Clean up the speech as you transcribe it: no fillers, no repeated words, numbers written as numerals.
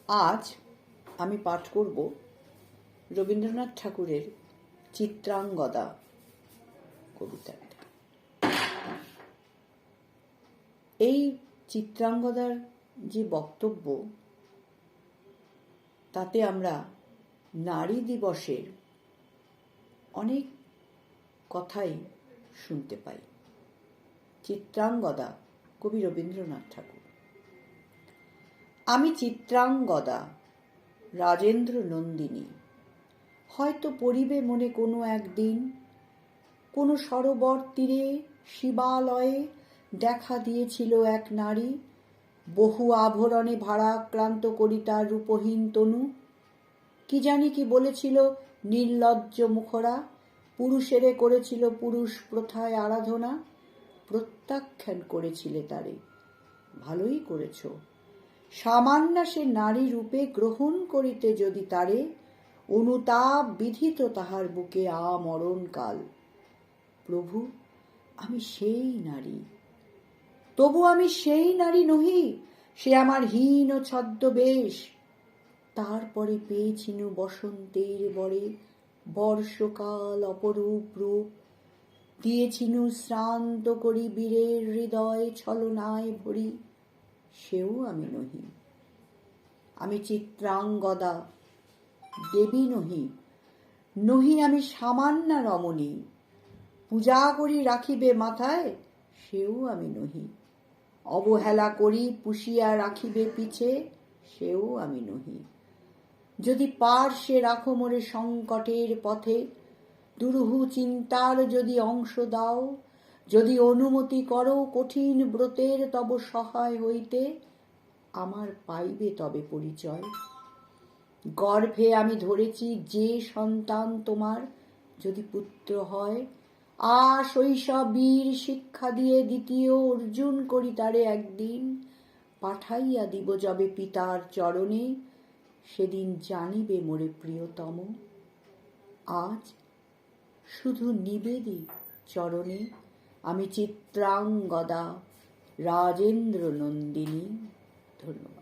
আজ আমি পাঠ করব রবীন্দ্রনাথ ঠাকুরের চিত্রাঙ্গদা কবিতাটি। এই চিত্রাঙ্গদার যে বক্তব্য, তাতে আমরা নারী দিবসের অনেক কথাই শুনতে পাই। চিত্রাঙ্গদা, কবি রবীন্দ্রনাথ ঠাকুর। আমি চিত্রাঙ্গদা, রাজেন্দ্র নন্দিনী। হয়তো পড়িবে মনে কোনো একদিন, কোনো সরোবর তীরে শিবালয়ে দেখা দিয়েছিল এক নারী, বহু আভরণে ভারাক্রান্ত করি তার রূপহীন তনু। কি জানি কি বলেছিল নির্লজ্জ মুখরা, পুরুষেরে করেছিল পুরুষ প্রথায় আরাধনা। প্রত্যাখ্যান করেছিলে তারে, ভালোই করেছ। সামান্য সে নারী রূপে গ্রহণ করিতে যদি তারে, অনুতাপ বিধিত তাহার বুকে আমরণকাল। প্রভু, আমি সেই নারী, তবু আমি সেই নারী নহি, সে আমার হীন ছদ্মবেশ। তারপরে পেয়েছিনু বসন্তের বরে বর্ষকাল অপরূপ রূপ, দিয়েছিনু শ্রান্ত করি বীরের হৃদয় ছলনায় ভরি, সেও আমি নহি। আমি চিত্রাঙ্গদা, দেবী নহি, নহি আমি সামান্য রমণী। পূজা করি রাখিবে মাথায়, সেও আমি নহি। অবহেলা করি পুষিয়া রাখিবে পিছে, সেও আমি নহি। যদি পার্শ্বে রাখো মোরে সংকটের পথে, দুরূহ চিন্তার যদি অংশ দাও, যদি অনুমতি করো কঠিন ব্রতের তব সহায় হইতে, আমার পাইবে তবে পরিচয়। গর্ভে আমি ধরেছি যে সন্তান তোমার, যদি পুত্র হয়, শৈশব বীর শিক্ষা দিয়ে দ্বিতীয় অর্জুন করি তারে একদিন, পাঠাইয়া দিব যবে পিতার চরণে, সেদিন জানিবে মোরে প্রিয়তম। আজ শুধু নিবেদি চরণে আমি চিত্রাঙ্গদা, রাজেন্দ্র নন্দিনী। ধন্যবাদ।